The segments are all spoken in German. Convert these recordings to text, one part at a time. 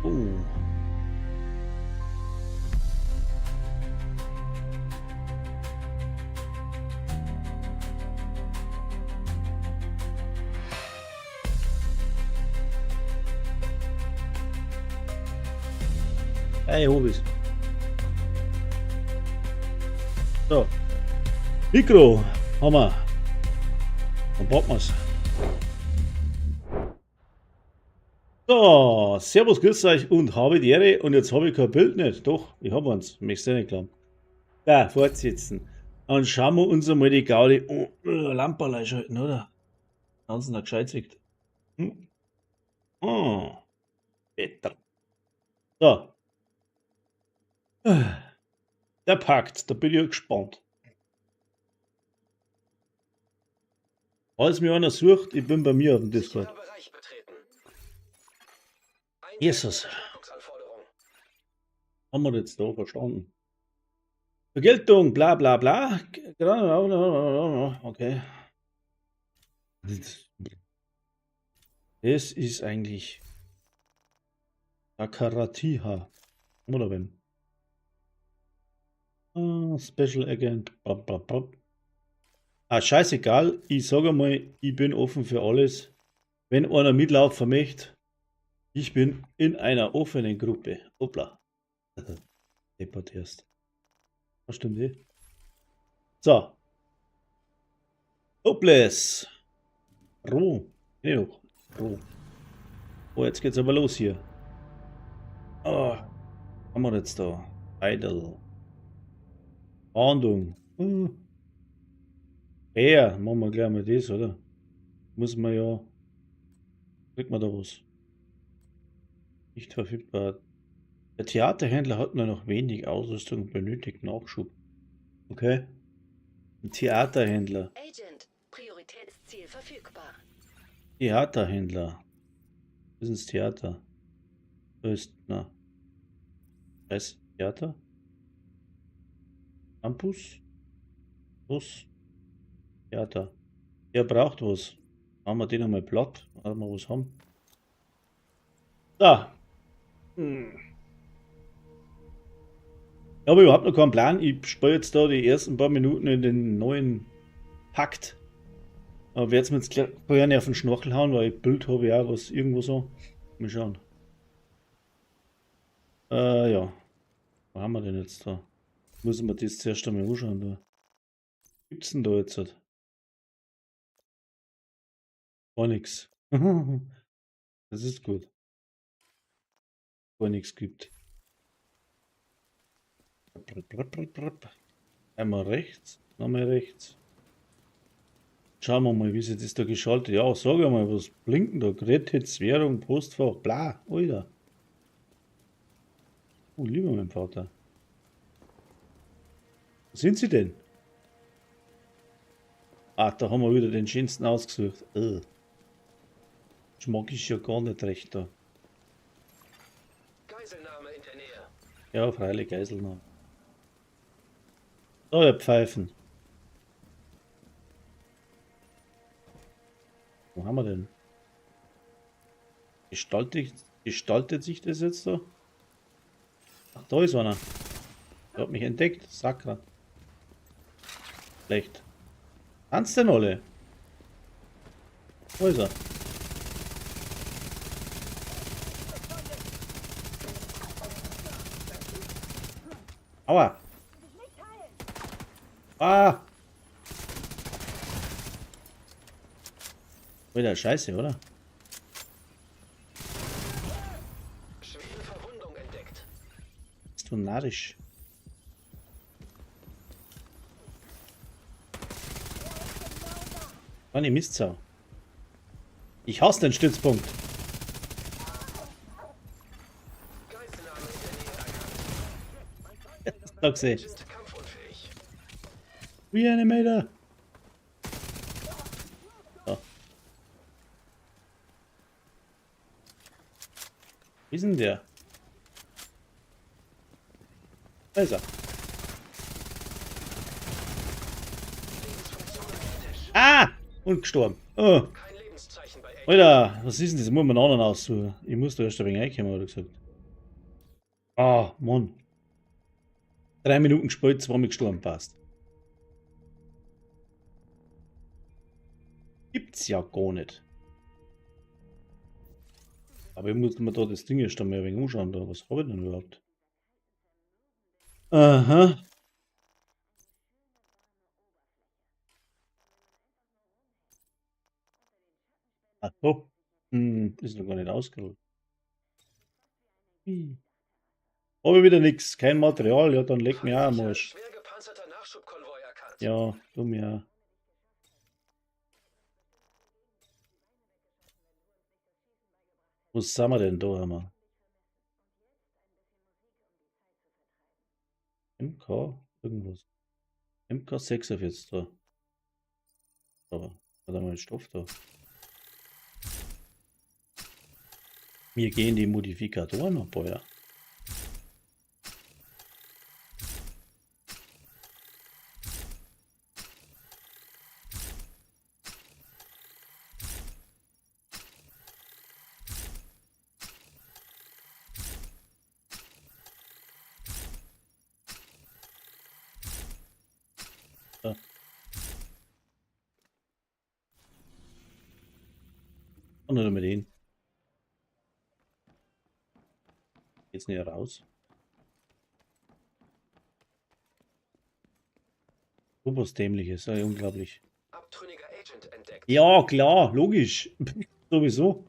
Oh. Hey, Hobis. So. Mikro. Hammer. Dann packen wir's. So, servus, grüß euch und habe die Ehre. Und jetzt habe ich kein Bild nicht. Doch, ich habe eins. Möchtest du nicht glauben. Da, fortsetzen. Dann schauen wir uns einmal die Gaudi. Oh, Lamperlei schalten, oder? Ganz noch gescheit sieht. Oh, Peter. So. Der packt, da bin ich ja gespannt. Falls mir einer sucht, ich bin bei mir auf dem Discord. Jesus. Haben wir jetzt da verstanden? Vergeltung, bla bla bla. Okay. Das ist eigentlich Akaratiha. Oder wenn? Special Agent. Scheißegal. Ich sage mal, ich bin offen für alles. Wenn einer mitlaufen möchte, ich bin in einer offenen Gruppe. Hoppla. Deportierst. Das stimmt eh. So. Hopeless. Roh. Genug. Roh. Oh, jetzt geht's aber los hier. Oh, haben wir jetzt da? Idle. Fahndung. Ja, machen wir gleich mal das, oder? Muss man ja. Kriegt man da was? Nicht verfügbar. Der Theaterhändler hat nur noch wenig Ausrüstung und benötigt Nachschub. Okay. Ein Theaterhändler. Agent, Prioritätsziel verfügbar. Theaterhändler. Das ist das Theater. Da ist, na. Scheiß Theater. Campus. Bus. Theater. Der braucht was. Machen wir den einmal platt, wenn wir was haben. Da. Ich habe überhaupt noch keinen Plan. Ich spiele jetzt da die ersten paar Minuten in den neuen Pakt. Aber werde es mir jetzt gleich gerne auf den Schnorchel hauen, weil ich Bild habe ja was irgendwo so. Mal schauen. Ja. Wo haben wir denn jetzt da? Muss man das zuerst einmal anschauen. Da. Was gibt's denn da jetzt? Gar nichts. Das ist gut. Gar nichts gibt. Einmal rechts, nochmal rechts. Schauen wir mal, wie sich das da geschaltet. Ja, sag mal, was blinken da? Credits, Währung, Postfach, bla, Alter. Oh, lieber mein Vater. Wo sind sie denn? Ah, da haben wir wieder den schönsten ausgesucht. Geschmack ist ja gar nicht recht da. Geiselnahme in der Nähe. Ja, freilich Geiselnahme. So, der Pfeifen. Wo haben wir denn? Gestaltet sich das jetzt da? Ach, da ist einer. Er hat mich entdeckt. Sakra. Schlecht. Tanzt denn alle? Wo ist er? Aua! Ah! Wieder Scheiße, oder? Schwere Verwundung entdeckt. Bist du narrisch? Mann, ihr Mistsau. Ich hasse den Stützpunkt. Geiselnahme in der Nähe erkannt. Da gesehen. Ist kampfunfähig. Reanimator. So. Wie ist denn der? Da ist er. Ah! Und gestorben. Oh. Kein Lebenszeichen bei Agent. Alter, was ist denn das? Muss man anderen aussuchen. Ich muss da erst ein wenig reinkommen, hat er gesagt. Ah, Mann. 3 Minuten gespielt, 2 Mal gestorben, passt. Gibt's ja gar nicht. Aber ich muss mir da das Ding erst einmal ein wenig anschauen. Da. Was habe ich denn überhaupt? Aha. Ach so. Ist noch gar nicht ausgerollt. Habe ich wieder nichts, kein Material, ja, dann leg mir auch am Arsch. Schwer gepanzerter Nachschubkonvoi erkannt. Ja, du mir. Was sind wir denn da, haben MK, irgendwas. MK 46 da. Aber, hat er mal Stoff da. Mir gehen die Modifikatoren ab, ja. Und dann mit denen. Geht's nicht raus. Sowas Dämliches, unglaublich. Abtrünniger Agent entdeckt. Ja, klar, logisch. Sowieso.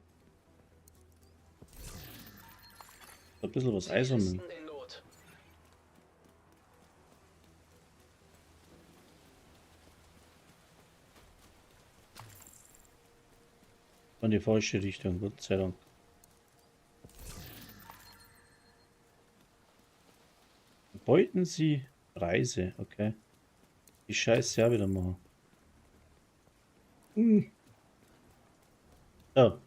Ein bisschen was Eisernen. Zivilisten in Not. In die falsche Richtung, Gott sei Dank. Wollten Sie Reise, okay. Die Scheiße ja wieder machen. So.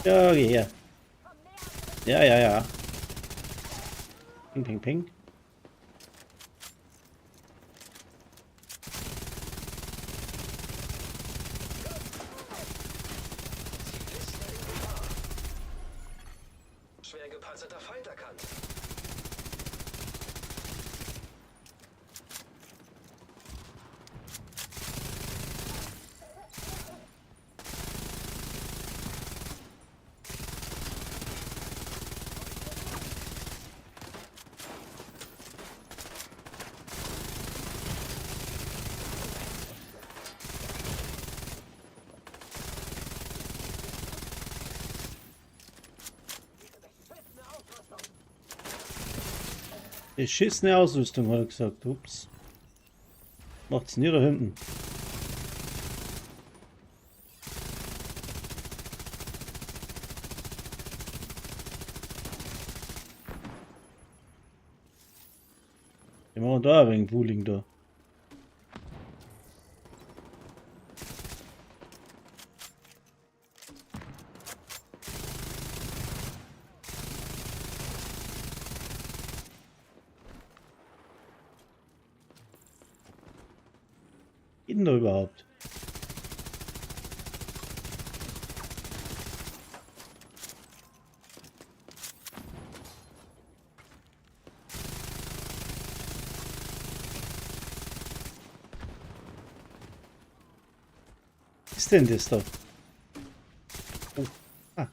Ja, geh her. Ja, ja, ja. Ping, ping, ping. Schwer gepanzerter Feind erkannt. Beschissene Ausrüstung, hat er gesagt. Ups. Macht's nie da hinten. Wir machen da ein wenig Pooling da. Geht denn da überhaupt? Was ist denn das da? Oh. Ah.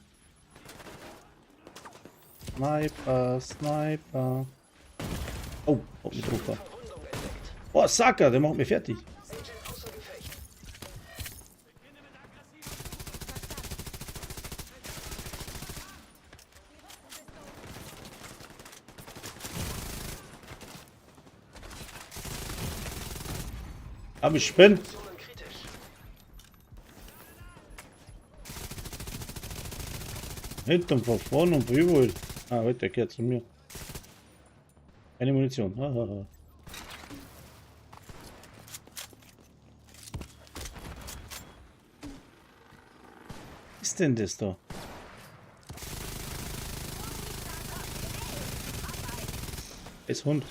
Sniper, Sniper. Oh, hat mich drauf. Verwundung entdeckt. Oh, Saka, der macht mich fertig. Agent außer Gefecht. Aber ich bin Positionen kritisch. hinten von vorne und von überall. Ah, wait, der gehört zu mir. Keine Munition. Hahaha. Was ist denn das da? Das Hund.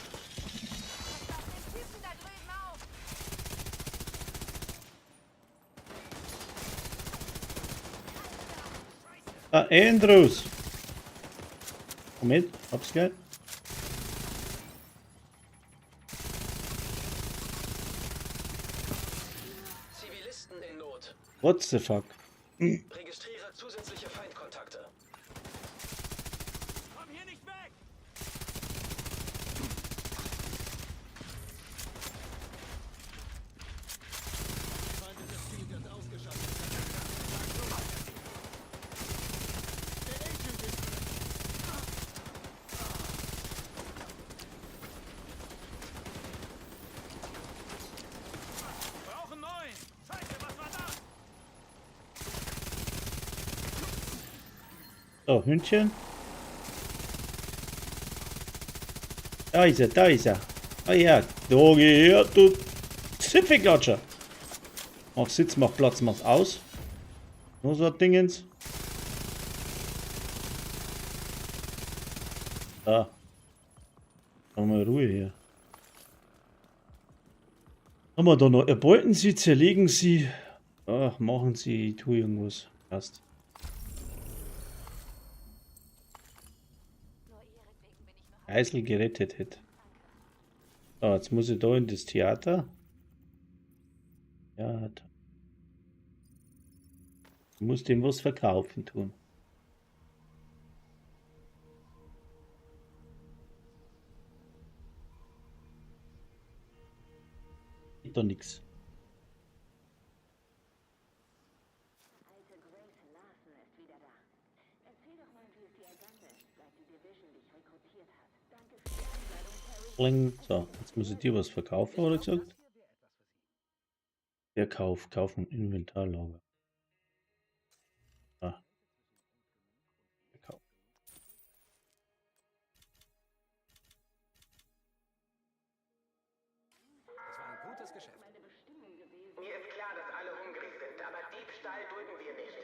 Ah, Andrews. Komm mit, hab's gleich. Zivilisten in Not. What the fuck? Registriere zusätzliche Feindkontakte. Komm hier nicht weg! Feindliches Ziel wird ausgeschaltet. Der Agent ist brauchen neuen! Scheiße, was war das? So, Hündchen. Da ist er, da ist er. Ah ja, Doggy her, du Zipfelklatscher. Mach Sitz, mach Platz, mach's aus. Nur so ein Dingens. Da. Haben wir Ruhe hier. Haben wir da noch? Erbeuten Sie, zerlegen Sie. Ach, machen Sie, tu irgendwas. Passt. Geisel gerettet hätte. So, jetzt muss ich da in das Theater. Ja, ich muss dem was verkaufen tun. Geht doch nichts. Alte Grace Larson ist wieder da. Erzähl doch mal, wie es dir ergangen ist, seit die Division dich rekrutiert hat. Danke für die Einladung, Terry. Kling. So, jetzt muss ich dir was verkaufen, oder gesagt? Verkauf, kaufen, Inventarlager. Ah. Verkauf. Es war ein gutes Geschäft. Mir ist klar, dass alle hungrig sind, aber Diebstahl dulden wir nicht.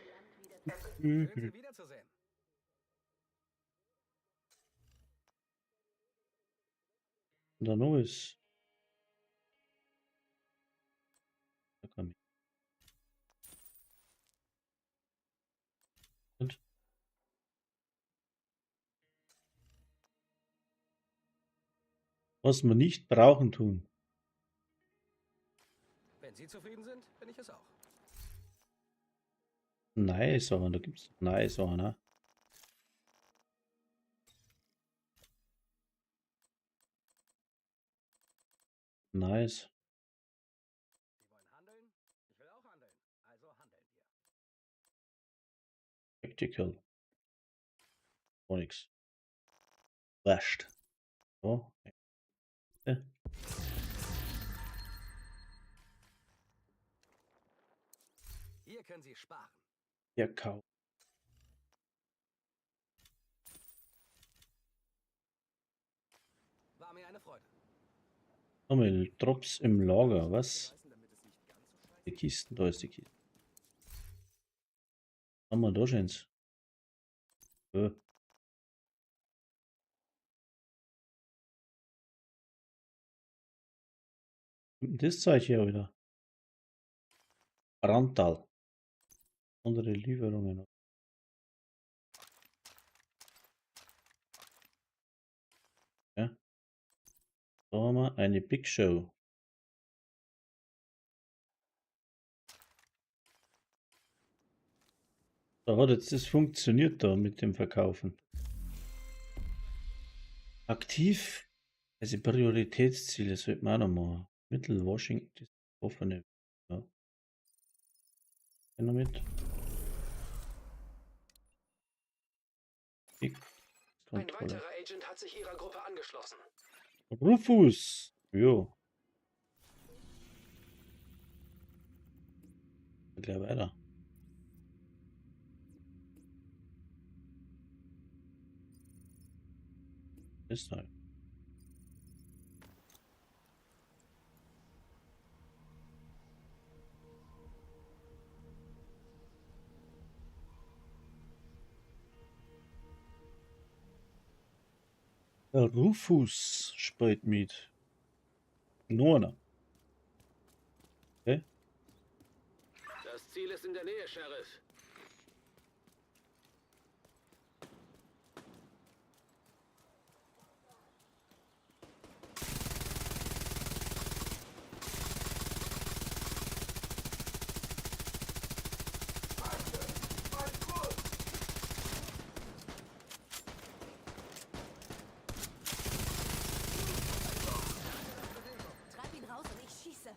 Schön, Sie wiederzusehen. Und dann noch ist. Da komm ich. Und? Was wir nicht brauchen tun. Wenn Sie zufrieden sind, bin ich es auch. Nice, da gibt's nice, ne? Nice. Sie wollen handeln? Ich will auch handeln. Also handeln wir. Tactical. Auch nix. Lascht. So. Hier können Sie sparen. Verkauf. War mir eine Freude. Nochmal, Drops im Lager, was? Die Kisten, da ist die Kiste. Haben wir da schon? Das zeige ich ja wieder. Brandtal. Andere Lieferungen. Ja. Da haben wir eine Big Show. Da hat jetzt das funktioniert da mit dem Verkaufen. Aktiv. Also Prioritätsziele sollte man auch noch machen. Mittel Washington, das offene. Ja. Noch mit. Ein Kontrolle. weiterer Agent hat sich ihrer Gruppe angeschlossen. Rufus. Jo. Gleich weiter. Ist halt. Der Rufus speit mit. Nur einer. Okay. Das Ziel ist in der Nähe, Sheriff. Treib ihn raus und ich schieße.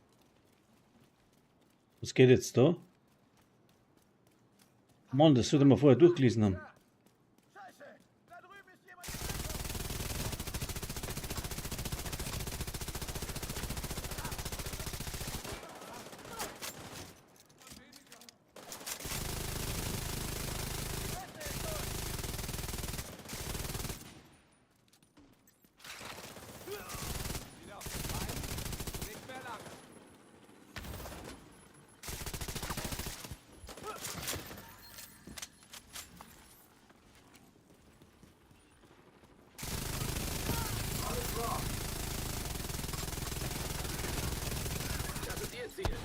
Was geht jetzt da? Mann, das sollte man vorher durchgelesen haben. Scheiße! Da drüben ist jemand! Wieder auf den Beinen. Nicht mehr lange. Das ist ihr Ziel.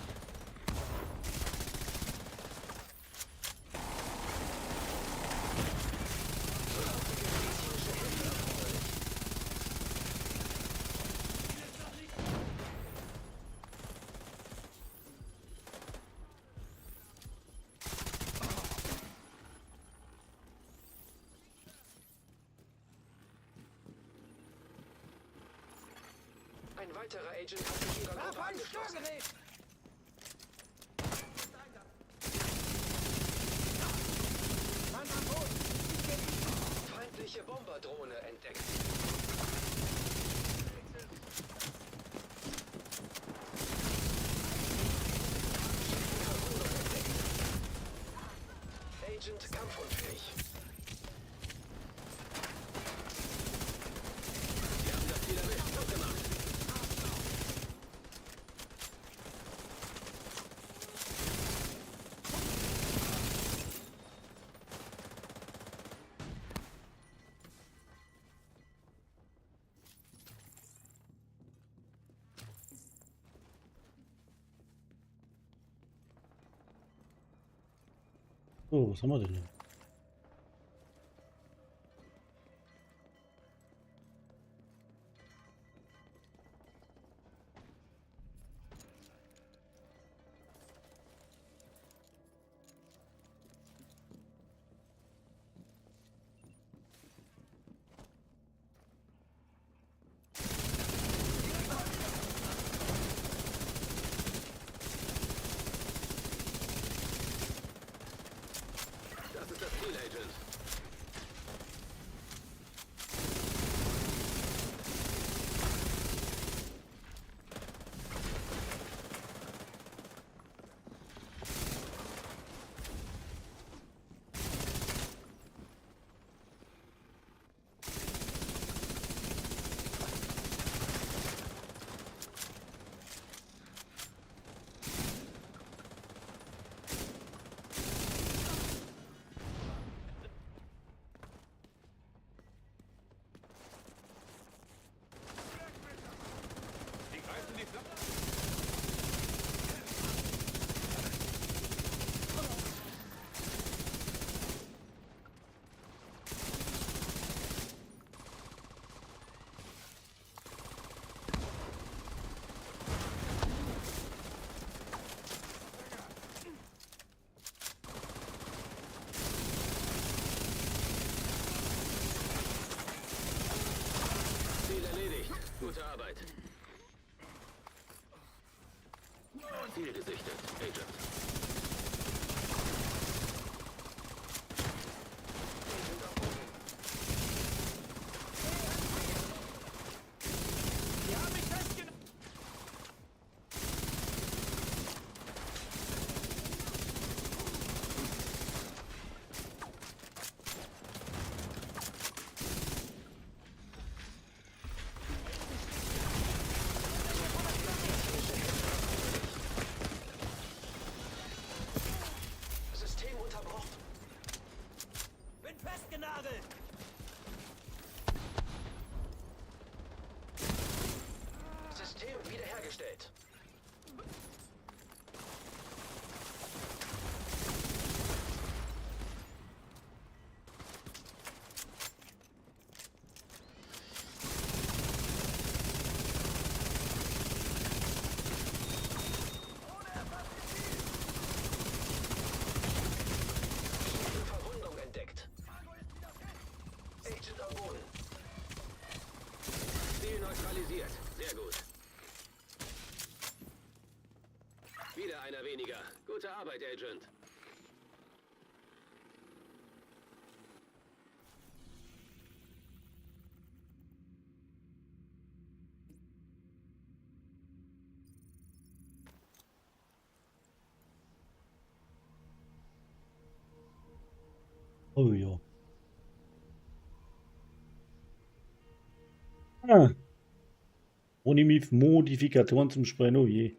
Ein weiterer Agent hat sich ihrer Gruppe angeschlossen. Feindliche Bomberdrohne entdeckt. Agent kampfunfähig. Sie haben das Ziel erwischt. Gut gemacht. So, was haben wir denn? Das neutralisiert. Sehr gut. Wieder einer weniger. Gute Arbeit, Agent. Oh ja. Ah. Ohne Modifikatoren zum Sprayen, oh je.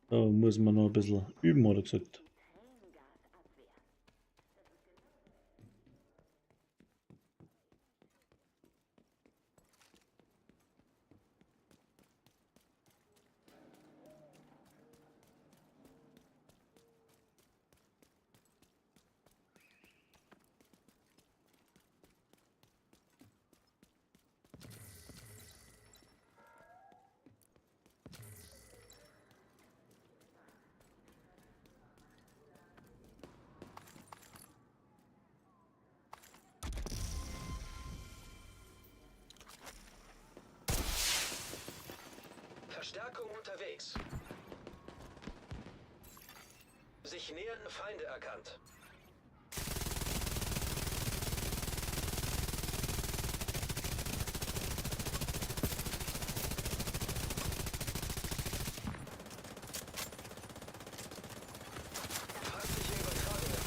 Da muss man noch ein bisschen üben, oder gesagt. Verstärkung unterwegs. Sich nähernde Feinde erkannt. Feindliche Übertragung empfangen.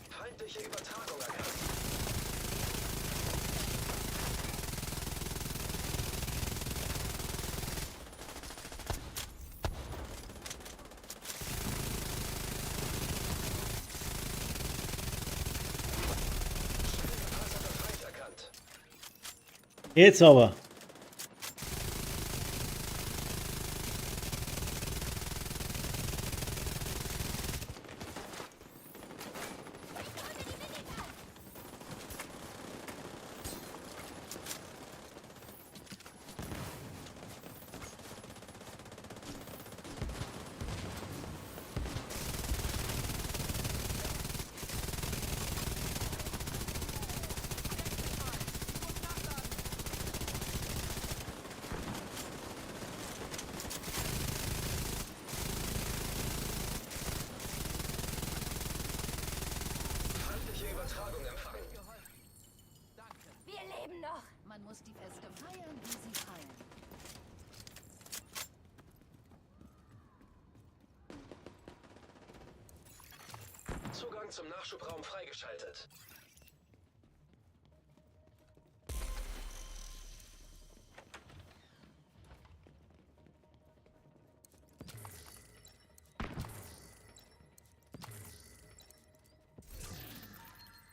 Feindliche Übertragung erkannt. Schwer Feind erkannt. Jetzt aber. Feindliche Übertragung empfangen. Wir leben noch. Man muss die Feste feiern, wie sie fallen. Zugang zum Nachschubraum freigeschaltet.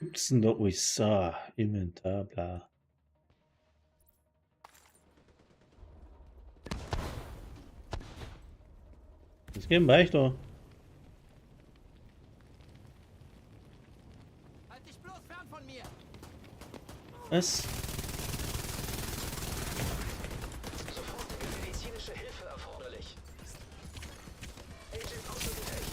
Gibt's denn da alles? So, Inventar, bla. Das geht weiter. Halt dich bloß fern von mir! Was? Sofortige medizinische Hilfe erforderlich. Agent ausgedeckt.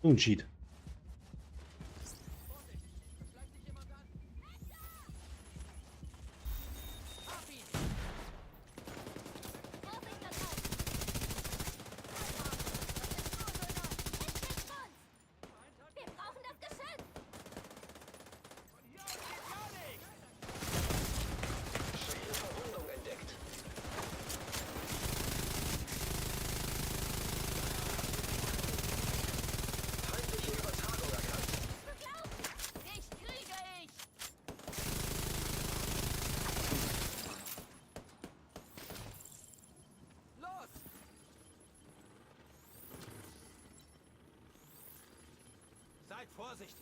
Unschied. Vorsicht da drauf. Wir brauchen das Geschütz. Seid vorsichtig.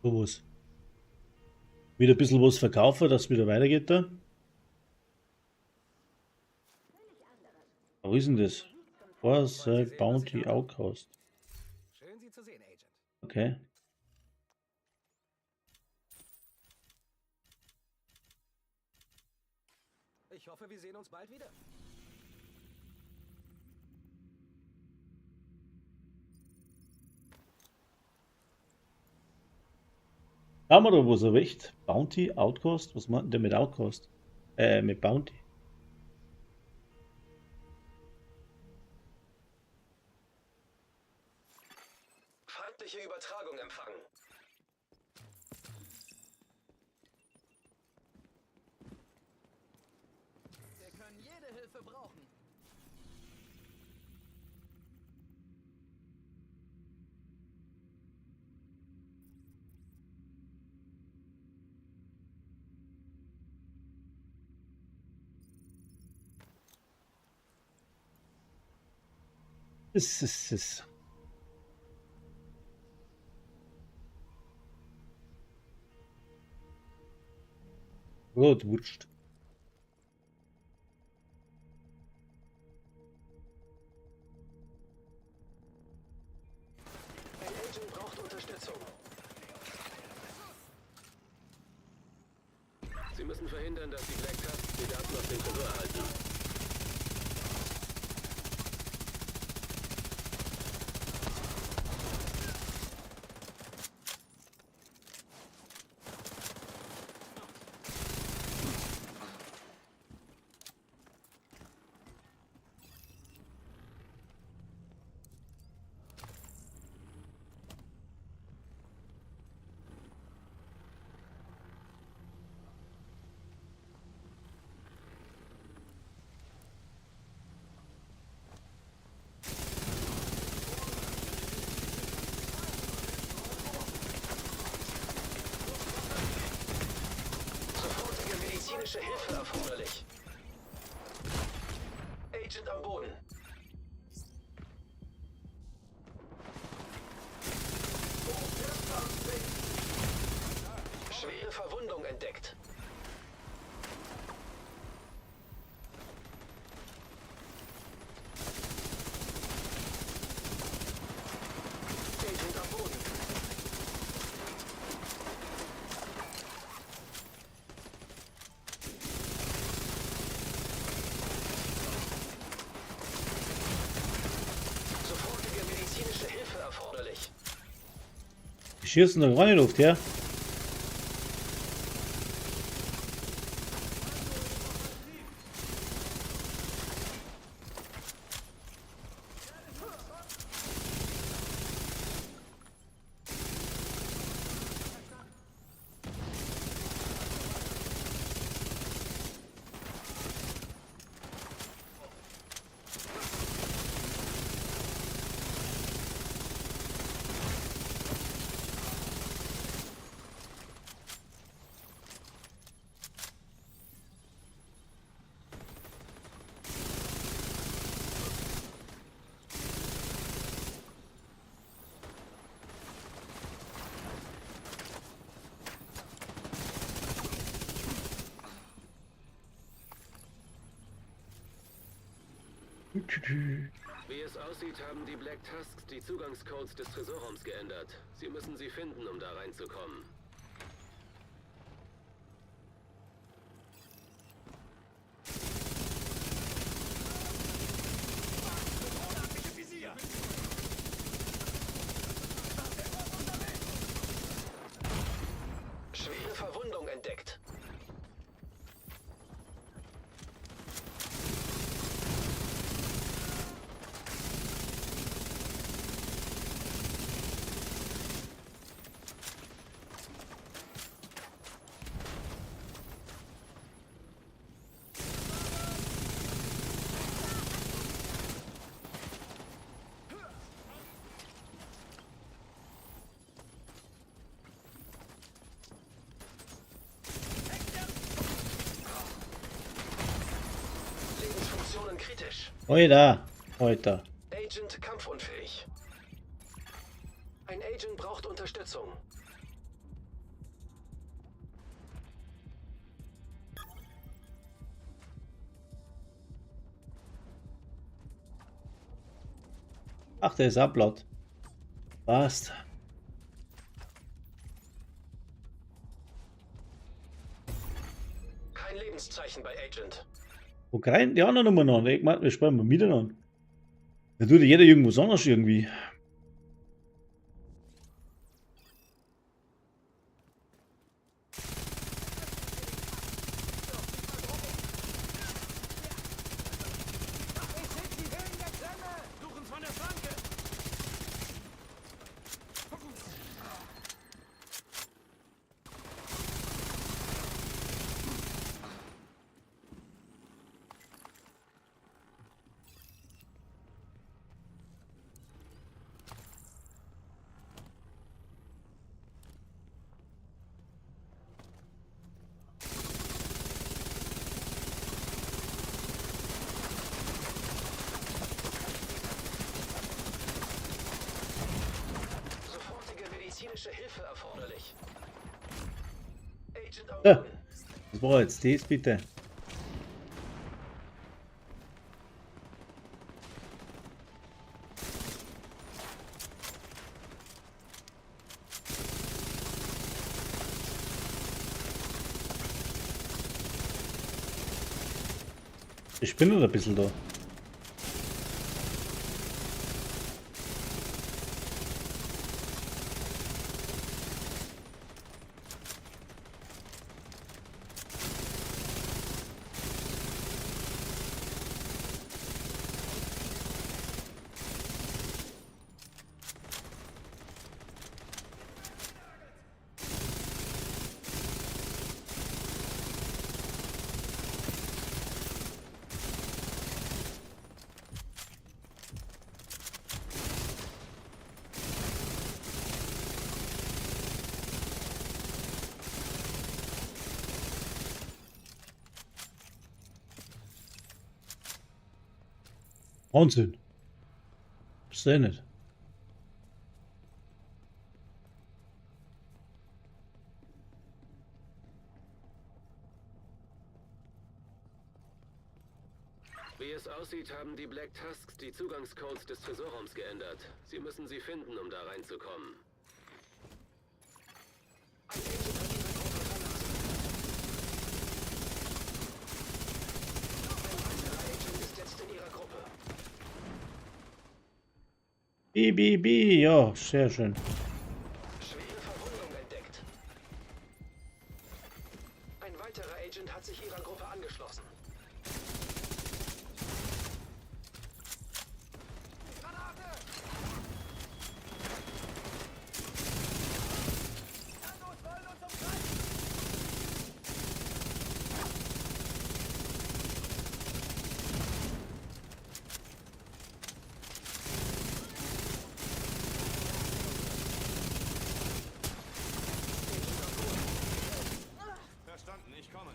So was. Wieder ein bisschen was verkaufen, dass es wieder weitergeht da. Wo ist denn das? Forsyth Bounty Outcast. Schön, Sie zu sehen, Agent. Okay. Ich hoffe, wir sehen uns bald wieder. Haben wir da was erwischt? Bounty Outcast? Was meint der mit Outcast? Mit Bounty. Feindliche Übertragung empfangen. Wir können jede Hilfe brauchen. Es. Gut, wurscht. Ein Agent braucht Unterstützung. Sie müssen verhindern, dass die Black Tusks die Daten aus dem Tresor erhalten. Sofortige medizinische Hilfe erforderlich. Agent am Boden. Schwere Verwundung entdeckt. Agent am Boden. Sofortige medizinische Hilfe erforderlich. Die schießen da rein in die Luft, ja? Wie es aussieht, haben die Black Tusks die Zugangscodes des Tresorraums geändert. Sie müssen sie finden, um da reinzukommen. Schwere Verwundung entdeckt. kritisch. Oida. Heute. Agent kampfunfähig. Ein Agent braucht Unterstützung. Ach, der ist Upload. Passt. Kein Lebenszeichen bei Agent. Wo greifen die anderen immer noch? Ich meine, wir spielen mal miteinander. Da tut jeder irgendwo anders irgendwie. Suchen von der Flanke. Sofortige medizinische Hilfe erforderlich. Agent auf. Ja. Was war jetzt das bitte? Ich bin noch ein bisschen da. Wahnsinn. Was denn nicht? Wie es aussieht, haben die Black Tusks die Zugangscodes des Tresorraums geändert. Sie müssen sie finden, um da reinzukommen. Ist jetzt in ihrer Gruppe. Bi, ja, sehr schön. Schwere Verwundung entdeckt. Ein weiterer Agent hat sich ihrer Gruppe angeschlossen. Verstanden, ich komme.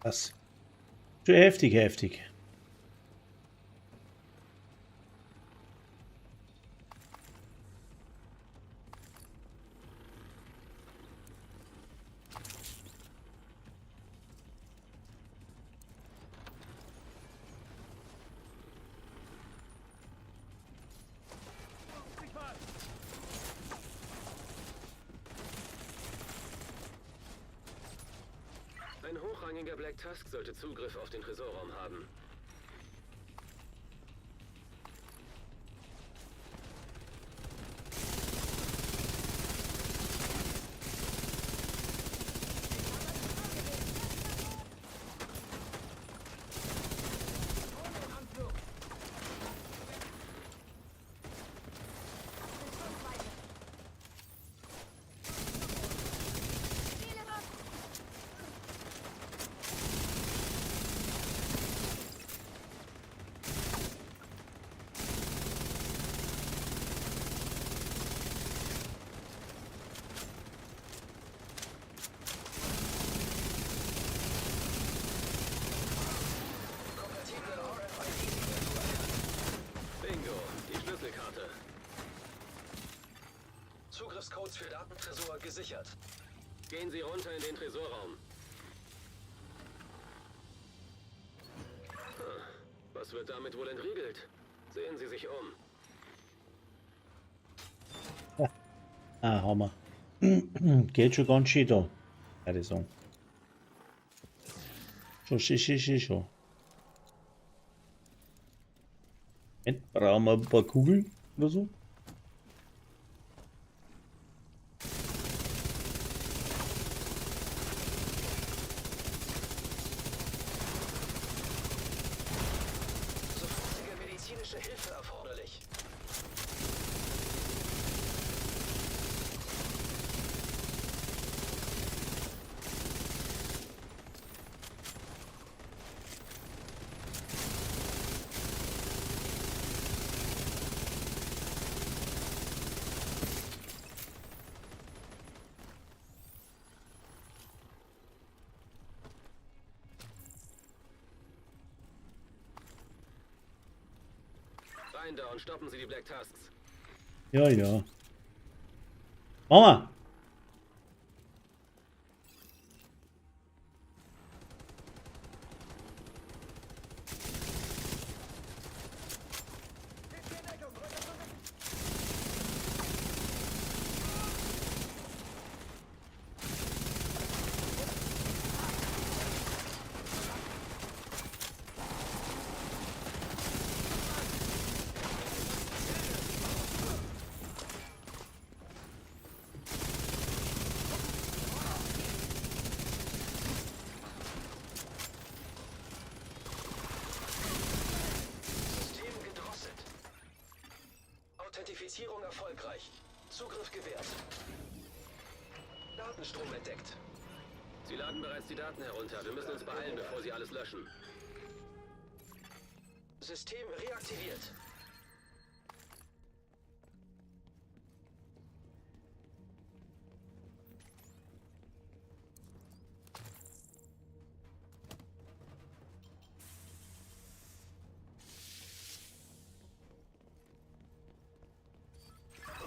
Das. Schon heftig, heftig. Ein hochrangiger Black Tusk sollte Zugriff auf den Tresorraum haben. Codes für Datentresor gesichert. Gehen Sie runter in den Tresorraum. Was wird damit wohl entriegelt? Sehen Sie sich um. Ah, Hammer. Geht schon ganz schön da. Würde ich sagen. Schon. Moment, brauchen wir ein paar Kugeln oder so? Sofortige medizinische Hilfe erforderlich. Rein da und stoppen Sie die Black Tusks. Ja, ja. Mama! System gedrosselt. Authentifizierung erfolgreich. Zugriff gewährt. Datenstrom entdeckt. Sie laden bereits die Daten herunter. Wir müssen uns beeilen, bevor Sie alles löschen. System reaktiviert.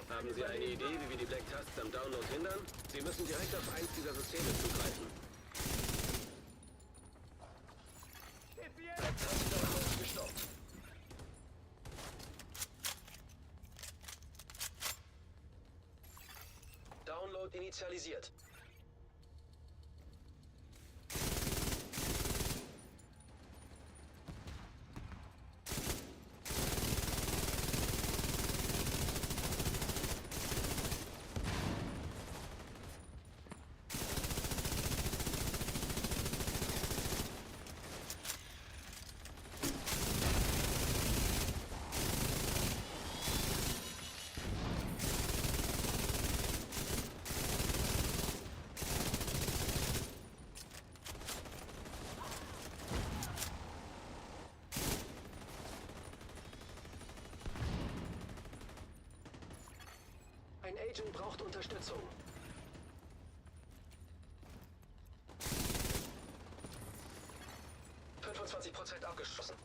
Haben Sie eine Idee, wie wir die Black Tusks am Download hindern? Sie müssen direkt auf eins dieser Systeme zugreifen. Task gestoppt. Download initialisiert. Ein Agent braucht Unterstützung. %25 abgeschlossen.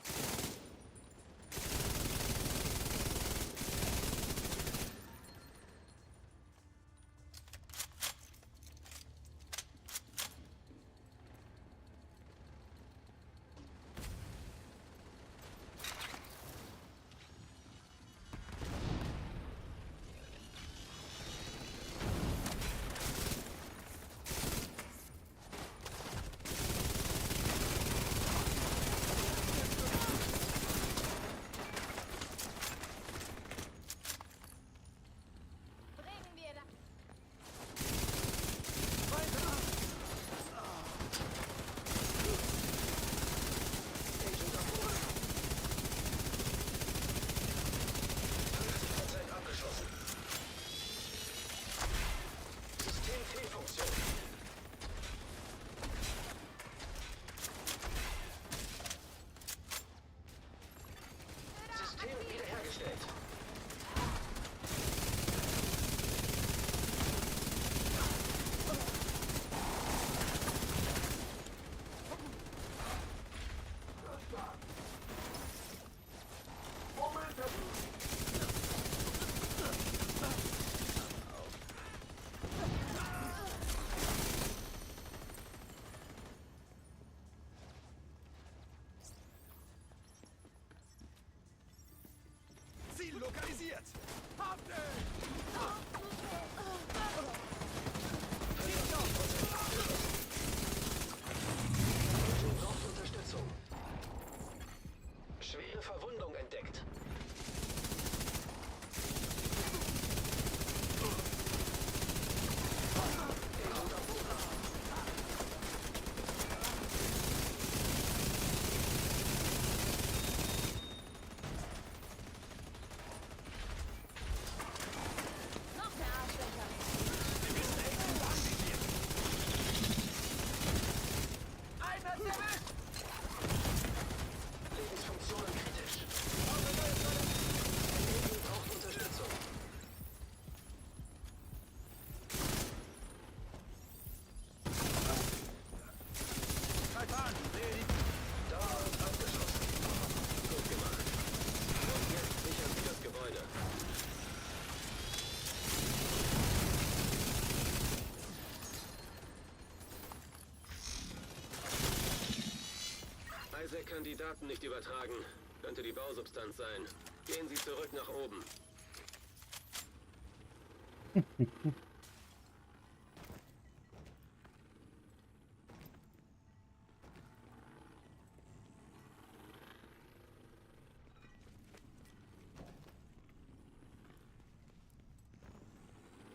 Sek kann die Daten nicht übertragen. Könnte die Bausubstanz sein. Gehen Sie zurück nach oben.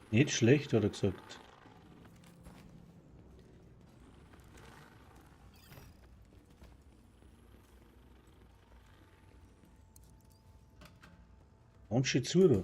Nicht schlecht, hat er gesagt. Und schön zu, da.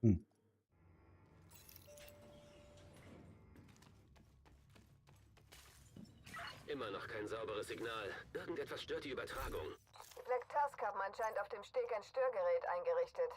Hm. Immer noch kein sauberes Signal. Irgendetwas stört die Übertragung. Die Black Tusk haben anscheinend auf dem Steg ein Störgerät eingerichtet.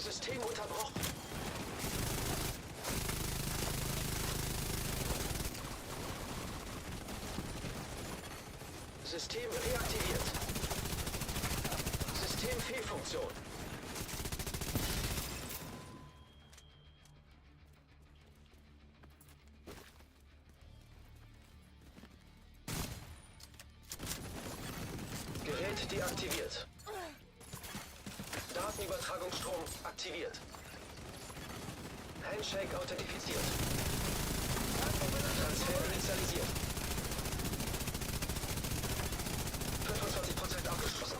System unterbrochen. System reaktiviert. Systemfehlfunktion. Gerät deaktiviert. Datenübertragungsstrom aktiviert. Handshake authentifiziert. Transfer initialisiert. 25% abgeschlossen.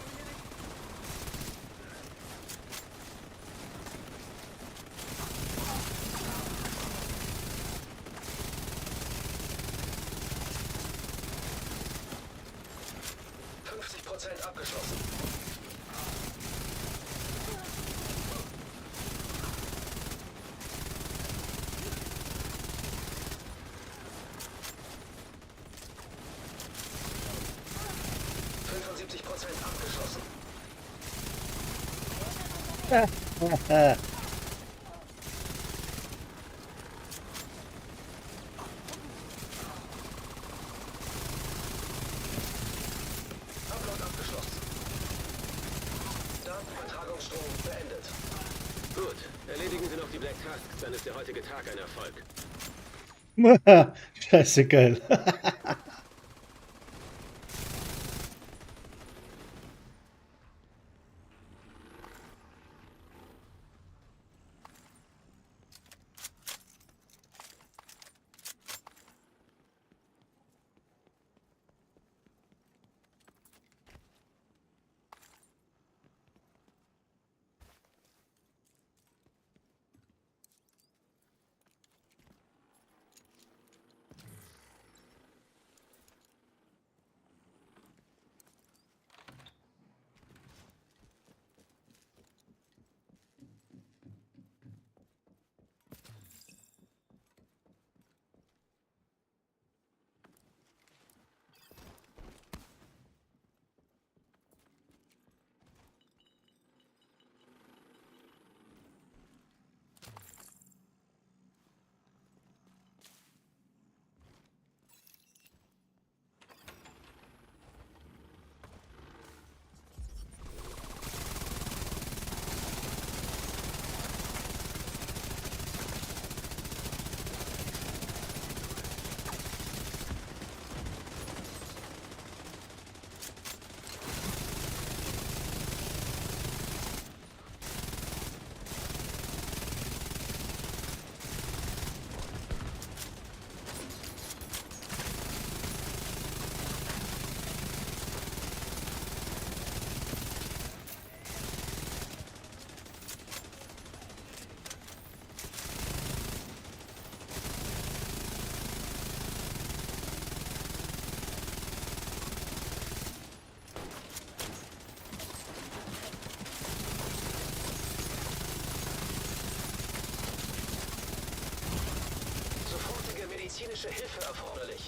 Prozent abgeschlossen. Prozent abgeschlossen. Upload abgeschlossen. Datenübertragungsstrom beendet. Gut, erledigen Sie noch die Black Tasks, dann ist der heutige Tag ein Erfolg. Scheiße geil. Medizinische Hilfe erforderlich.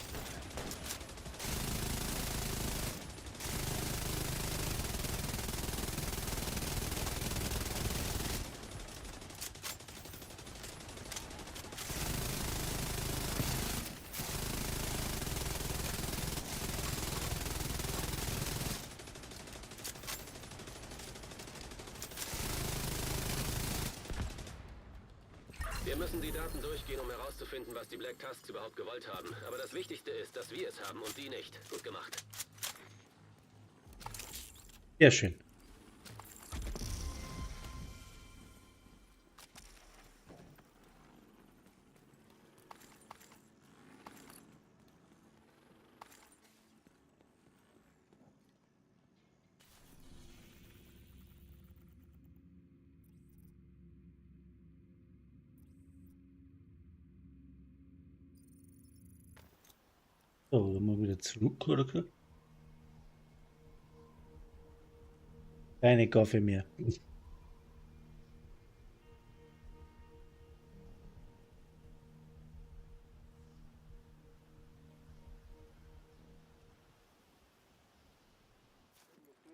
Wir müssen die Daten durchgehen, um herauszufinden, was die Black Tusks überhaupt gewollt haben. Aber das Wichtigste ist, dass wir es haben und die nicht. Gut gemacht. Sehr schön. So, dann mal wieder zurück, oder? Keine Kaffee mehr.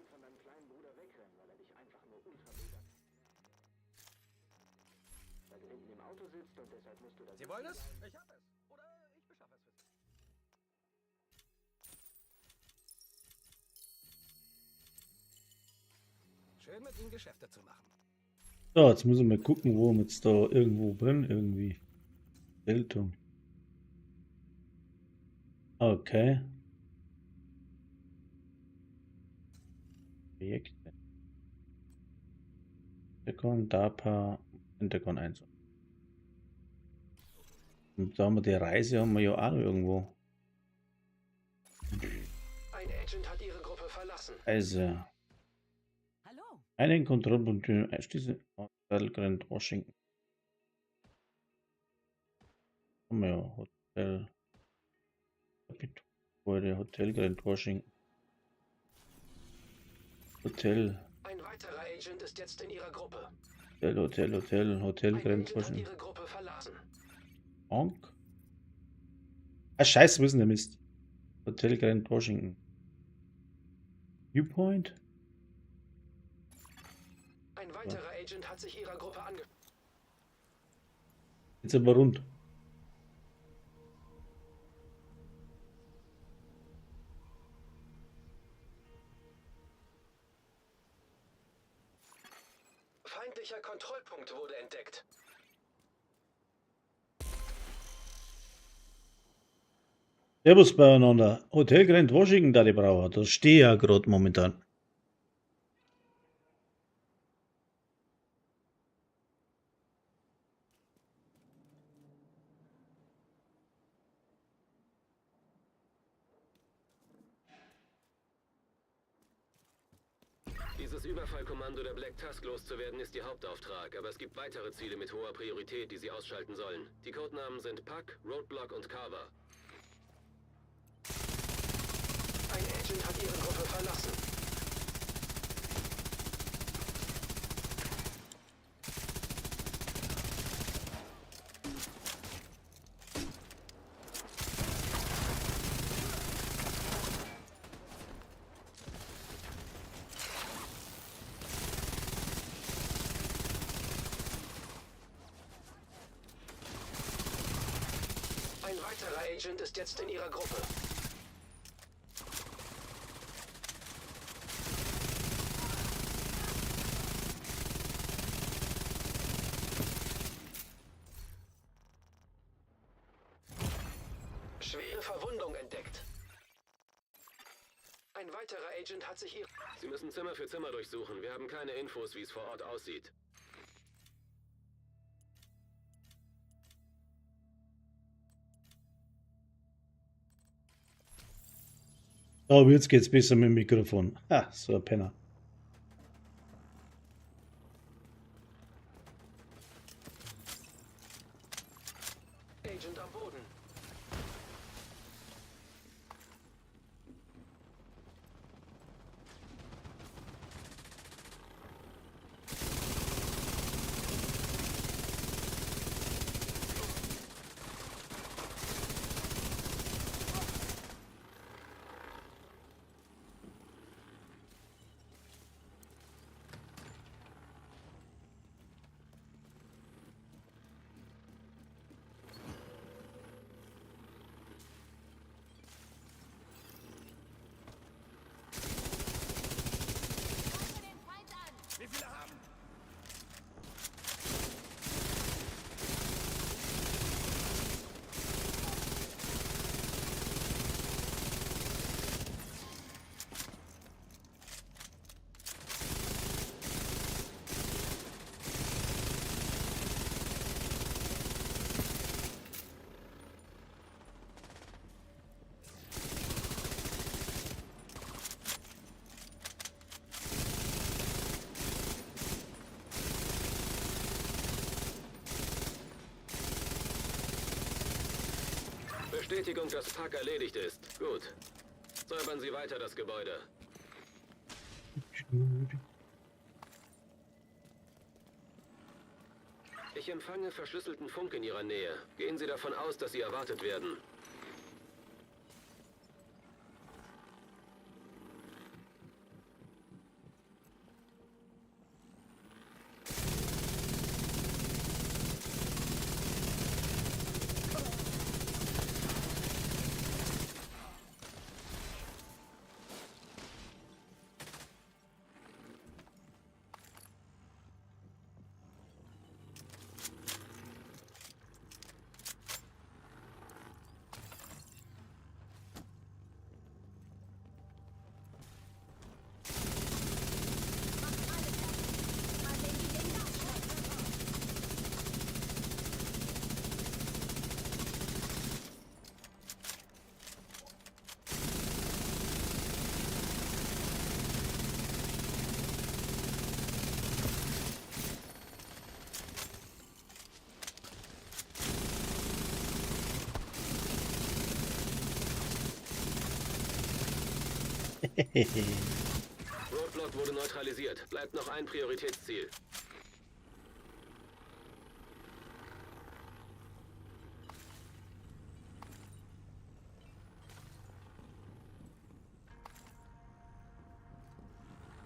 Von deinem kleinen Bruder wegrennen, weil er dich einfach nur ultra mega. Weil du hinten im Auto sitzt und deshalb musst du das. Sie wollen es? Ich hab es. Oder ich beschaffe es für Sie. Schön mit Ihnen Geschäfte zu machen. So, jetzt müssen wir mal gucken, wo wir jetzt da irgendwo drin irgendwie. Geltung. Okay. Projekte. Pentagon, DARPA, Pentagon 1. Und da haben wir die Reise, haben wir ja auch noch irgendwo. Ein Agent hat ihre Gruppe verlassen. Also, Hallo. einen Kontrollpunkt einschließen. Hotel Grand Washington. Haben wir ja Hotel. Kapitol, Hotel Grand Washington. Hotel. Ein weiterer Agent ist jetzt in ihrer Gruppe. Hotel Ein Grand Agent hat Washington. ihre Gruppe verlassen. Honk. Ah, scheiße, wo ist denn der Mist? Hotel Grand Washington. Viewpoint? Ein weiterer Agent hat sich ihrer Gruppe angeschlossen. Jetzt aber rund. Feindlicher Kontrollpunkt wurde entdeckt. Servus beieinander. Hotel Grand Washington, da die Brauer. Da stehe ich ja gerade momentan. Dieses Überfallkommando der Black Tusk loszuwerden ist ihr Hauptauftrag, aber es gibt weitere Ziele mit hoher Priorität, die sie ausschalten sollen. Die Codenamen sind Puck, Roadblock und Carver. Ein Agent hat ihre Gruppe verlassen. Ein weiterer Agent ist jetzt in ihrer Gruppe. Schwere Verwundung entdeckt. Ein weiterer Agent hat sich ihr... Sie müssen Zimmer für Zimmer durchsuchen. Wir haben keine Infos, wie es vor Ort aussieht. Aber jetzt geht's besser mit dem Mikrofon. Ha, so ein Penner. Agent am Boden. Bestätigung, dass Pack erledigt ist. Gut. Säubern Sie weiter das Gebäude. Ich empfange verschlüsselten Funk in Ihrer Nähe. Gehen Sie davon aus, dass Sie erwartet werden. Roadblock wurde neutralisiert. Bleibt noch ein Prioritätsziel.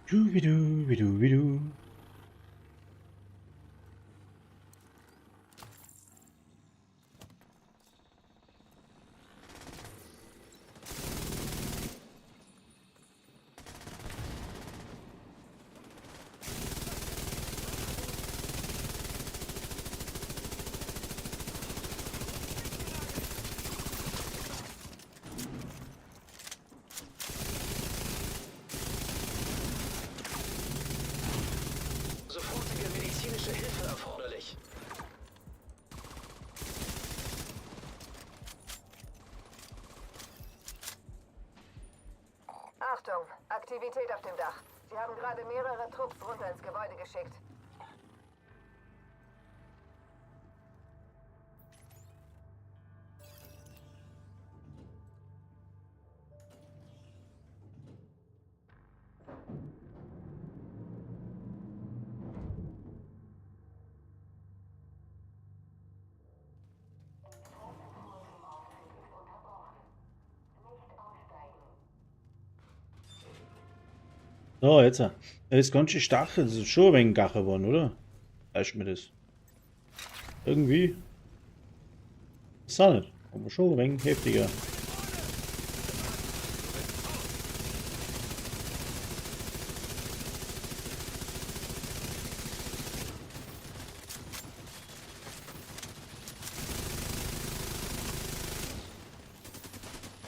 Du. Sofortige medizinische Hilfe erforderlich. Achtung, Aktivität auf dem Dach. Sie haben gerade mehrere Trupps runter ins Gebäude geschickt. So, jetzt. Er ist ganz schön stark. Das ist schon ein wenig Gache geworden, oder? Weißt du mir das? Irgendwie. Ist auch nicht. Aber schon ein wenig heftiger.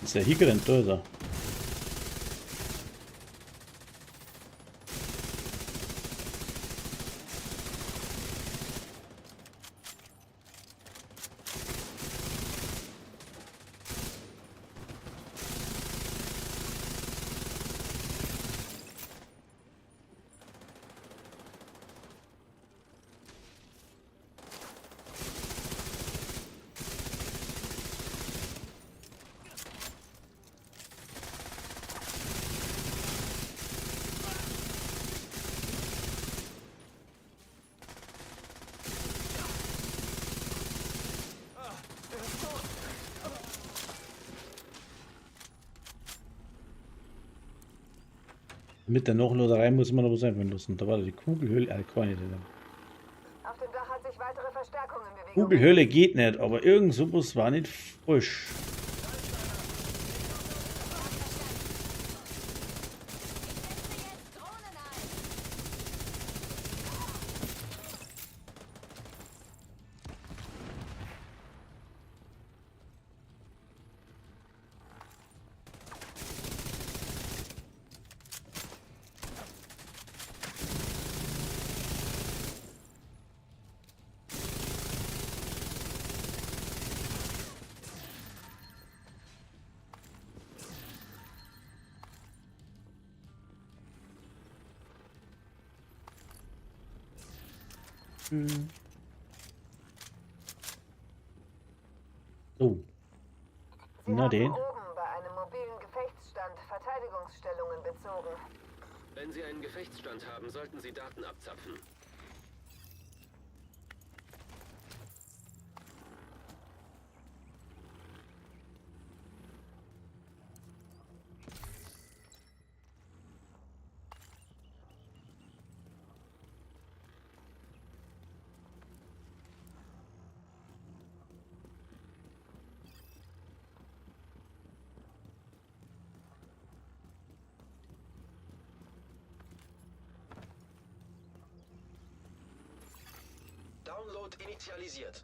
Ist der hier gerannt, da ist er. Mit der Nachladerei muss man aber sein lassen. Da war die Kugelhöhle, keine nicht. Auf dem Dach hat sich weitere Verstärkung in Bewegung. Kugelhöhle geht nicht, aber irgend sowas war nicht frisch. So. Mal den. Oben bei einem mobilen Gefechtsstand Verteidigungsstellungen bezogen. Wenn Sie einen Gefechtsstand haben, sollten Sie Daten abzapfen. Download initialisiert.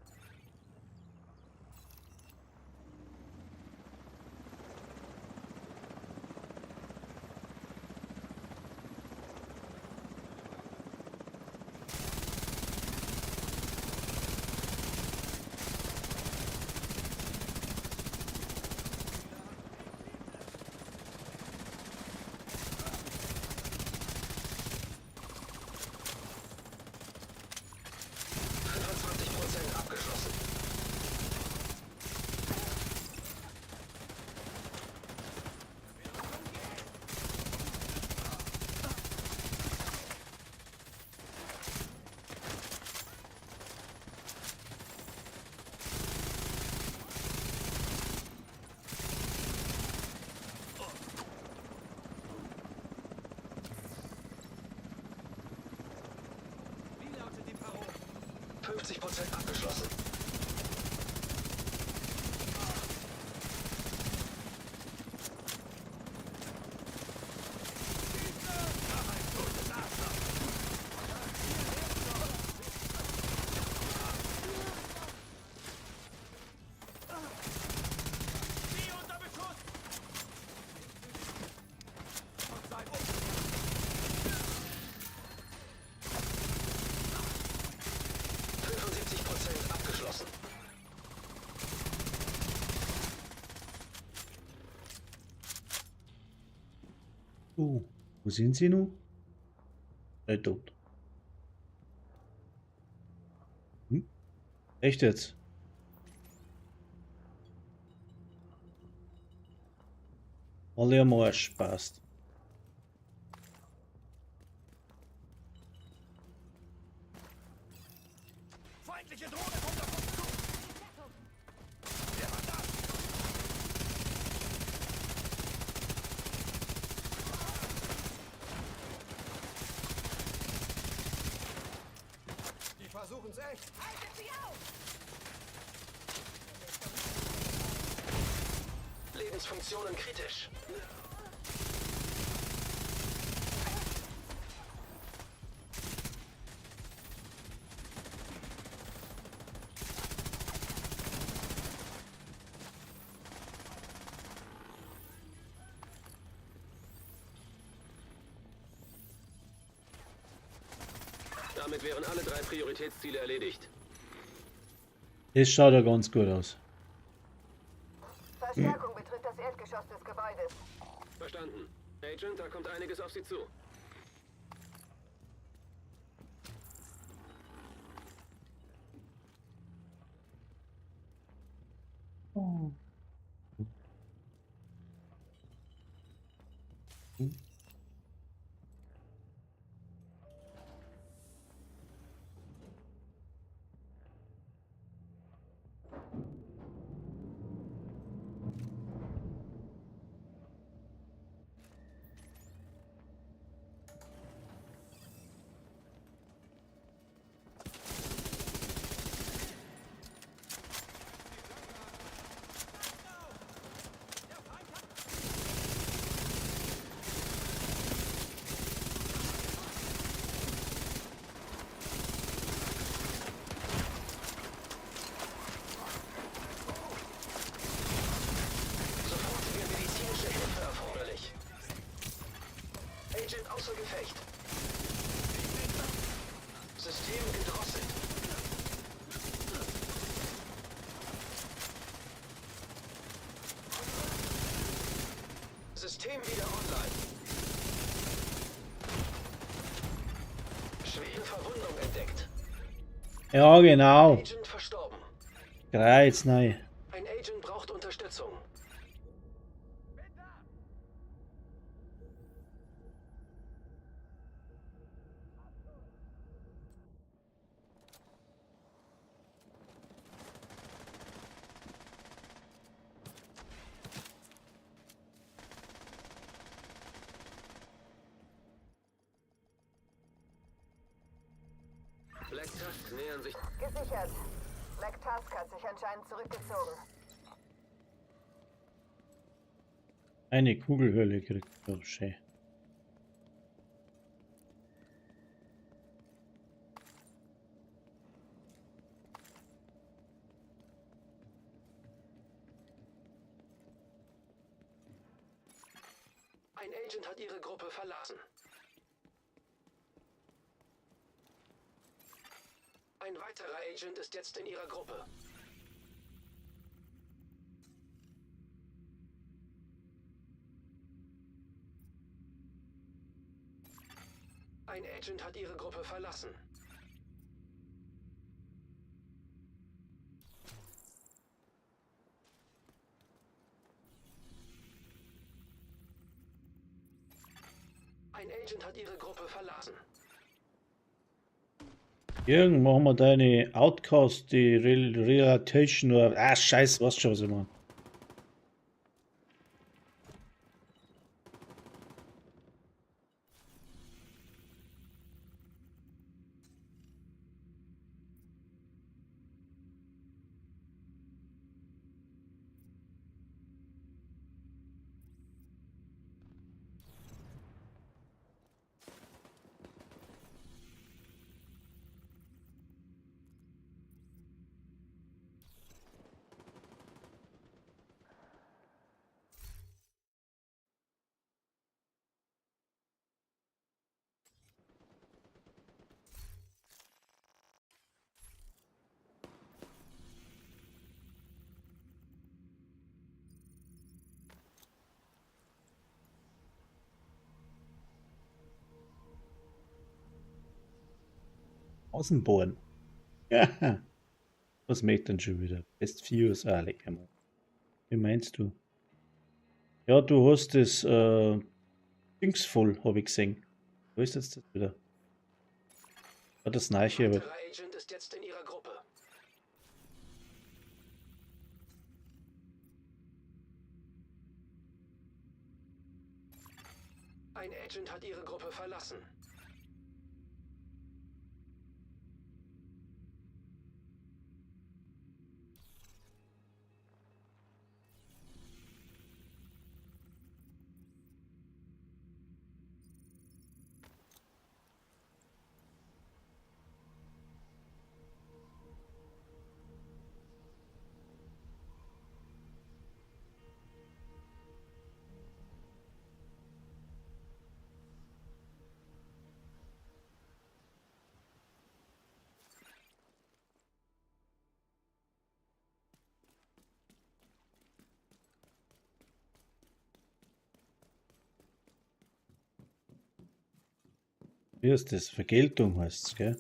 Abgeschlossen. Wie lautet die Parole? 50% abgeschlossen. Sie unter Beschuss! Und seid 75% abgeschlossen. Wo sind sie nun? Dort. Hm? Echt jetzt? Alle am Arsch, passt. feindliche Drohne kommt auf uns zu! Wer war das? Die versuchen's echt. Haltet sie auf! Lebensfunktionen kritisch. Damit wären alle 3 Prioritätsziele erledigt. Das schaut ja ganz gut aus. Verstärkung betritt das Erdgeschoss des Gebäudes. Verstanden. Agent, da kommt einiges auf Sie zu. Sofortige medizinische Hilfe erforderlich. Agent außer Gefecht. System gedrosselt. System wieder online. Schwere Verwundung entdeckt. Ja, genau. Agent verstorben. Kreuz, nein. Ein Agent braucht Unterstützung. Black Tusk nähern sich. Gesichert. Black Tusk hat sich anscheinend zurückgezogen. Eine Kugelhöhle kriegt. Oh, schön. Ein Agent hat Ihre Gruppe verlassen. Ein weiterer Agent ist jetzt in Ihrer Gruppe. Ein Agent hat Ihre Gruppe verlassen. Ein Agent hat Ihre Gruppe verlassen. Jürgen, machen wir deine Outcast, die Relatation oder. Ah, scheiß, was schon, was ich meine. Außenborn. Ja. Was möchte denn schon wieder? Best Views, lecker mal. Wie meinst du? Ja, du hast das Dings voll, habe ich gesehen. Wo ist jetzt das wieder? War das Neiche, Ein aber. weiterer Agent ist jetzt in Ihrer Gruppe. Ein Agent hat Ihre Gruppe verlassen. Wie ist das? Vergeltung heißt es, gell?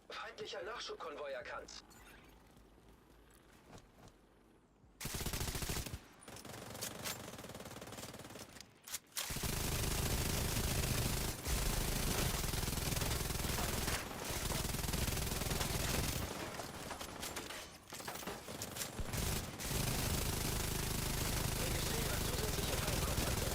Feindlicher Nachschubkonvoi erkannt. Registriere zusätzliche Feindkontakte.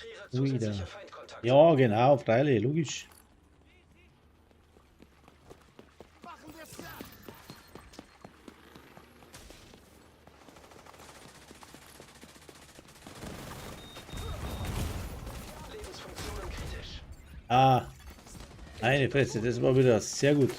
Registriere Wieder. zusätzliche Feindkontakte. Ja, genau, freilich, logisch. Machen wir platt! Lebensfunktionen kritisch. Ah, eine Fresse, das war wieder sehr gut.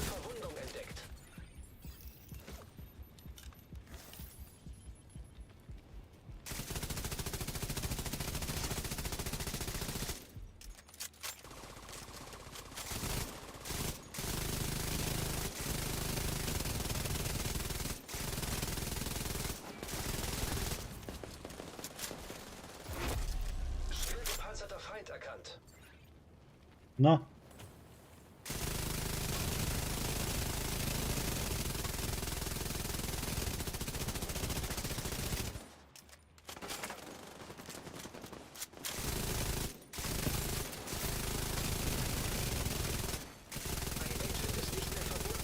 Verwundung entdeckt. Schwer gepanzerter Feind erkannt. Na, Ein Agent ist nicht mehr verbunden.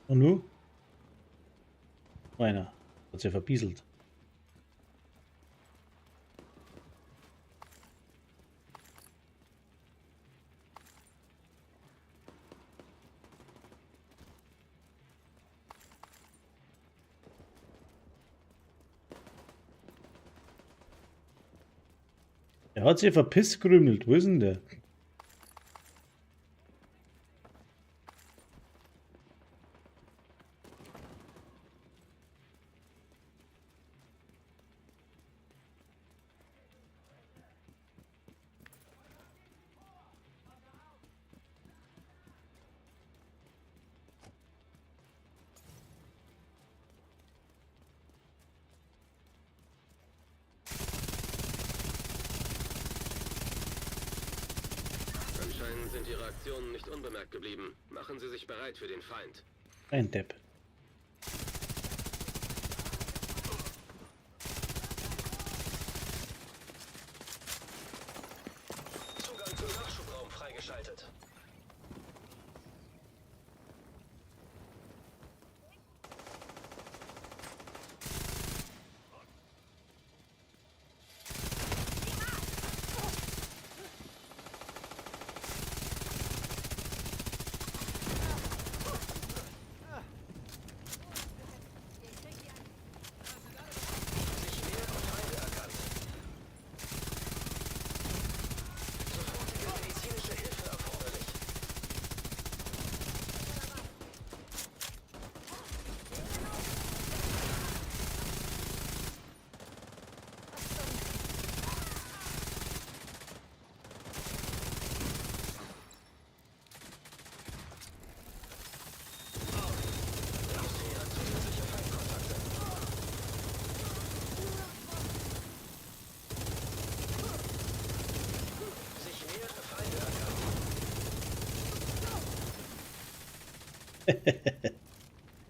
und nu? Einer. Hat sie verbieselt. Er hat sie verpisskrümelt. Wo ist denn der? Anscheinend sind Ihre Aktionen nicht unbemerkt geblieben. Machen Sie sich bereit für den Feind. Ein Depp. Zugang zum Nachschubraum freigeschaltet. Sich mehrere Feinde erkannt. Sofortige medizinische Hilfe erforderlich. Registriere zusätzliche Feindkontakte. Sich mehrere Feinde erkannt.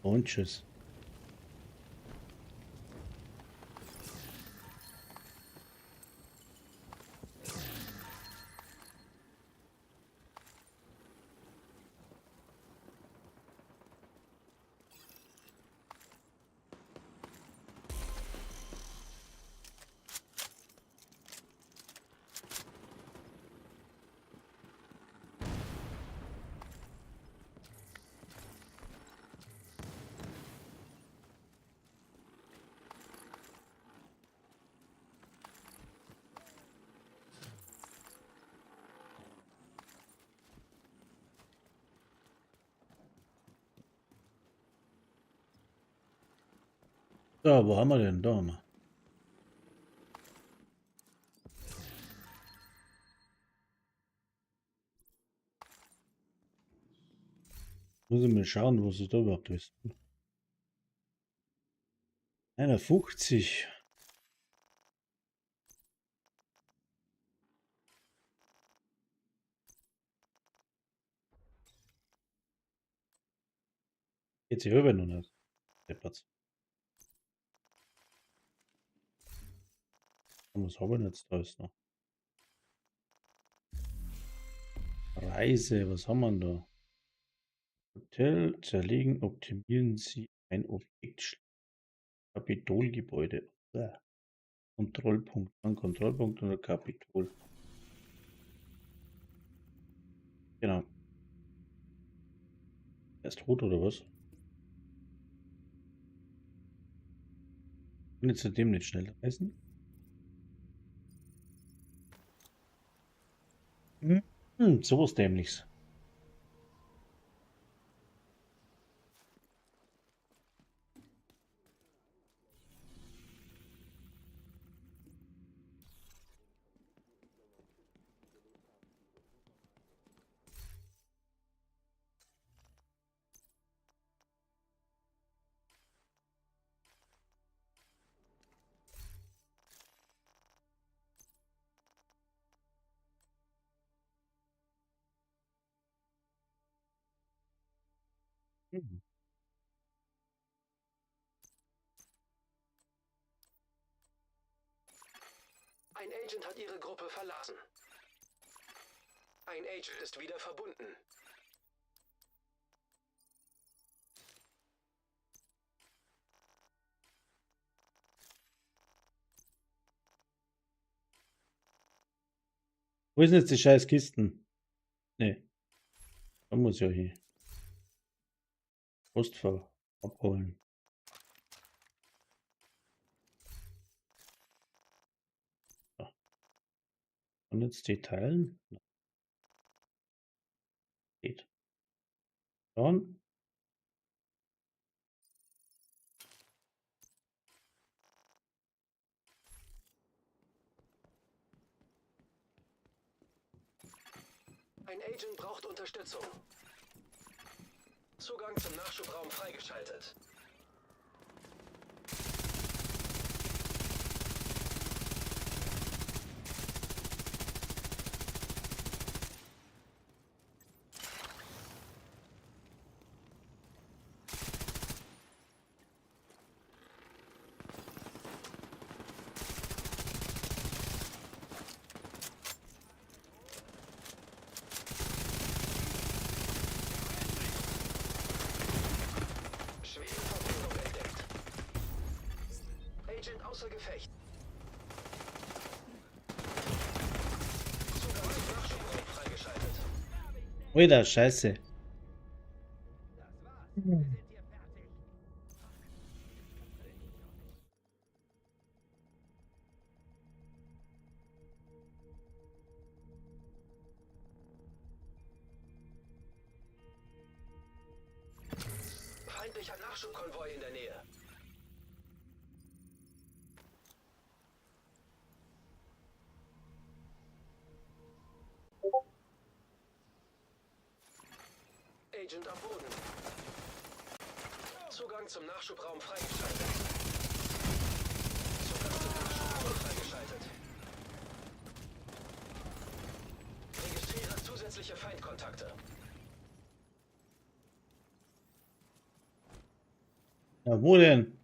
Und tschüss. So, wo haben wir denn? Da haben wir. Muss ich mal schauen, was es da überhaupt ist. 51. Geht sie rüber noch nicht. Deppert. Was haben wir denn jetzt da ist noch? Reise, was haben wir denn da? Hotel zerlegen, optimieren Sie ein Objekt. Kapitolgebäude. Kontrollpunkt. Ein Kontrollpunkt oder Kapitol. Genau. Er ist tot oder was? Und jetzt dem nicht schnell reisen. Sowas Dämliches. Ein Agent hat Ihre Gruppe verlassen. Ein Agent ist wieder verbunden. Wo ist denn jetzt die scheiß Kisten? Ne. Da muss ja hier. Postfach abholen. So. Und jetzt die teilen. Geht. Dann. Ein Agent braucht Unterstützung. Zugang zum Nachschubraum freigeschaltet. Agent außer Gefecht. Zugang zum Nachschubraum freigeschaltet. Oida, scheiße. Feindlicher Nachschubkonvoi in der Nähe. Agent am Boden. Zugang zum Nachschubraum freigeschaltet. Zugang zum Nachschubraum freigeschaltet. Registriere zusätzliche Feindkontakte. Ja, wo denn?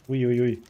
Uiuiui.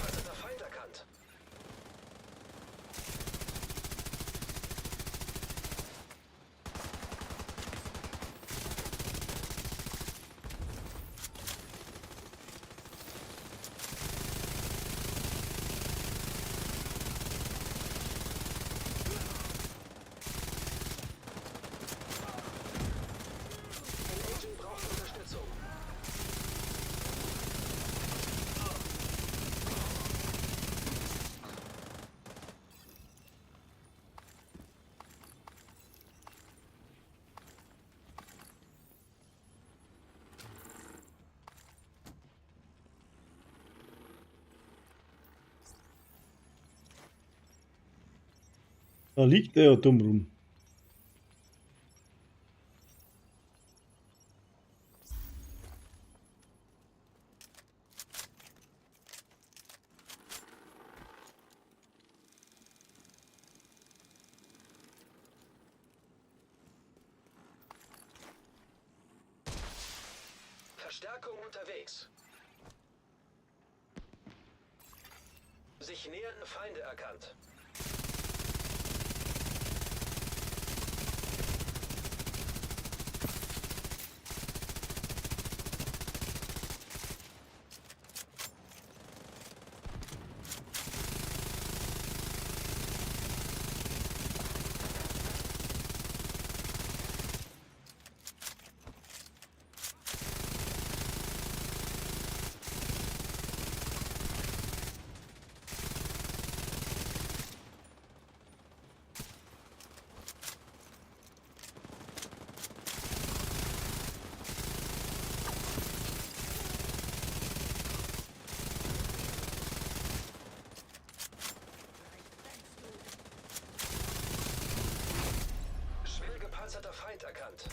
Panzerter Feind erkannt. Ein Agent braucht Unterstützung. Da liegt er ja dumm rum. Verstärkung unterwegs. Sich nähernde Feinde erkannt. Schwer gepanzerter Feind erkannt.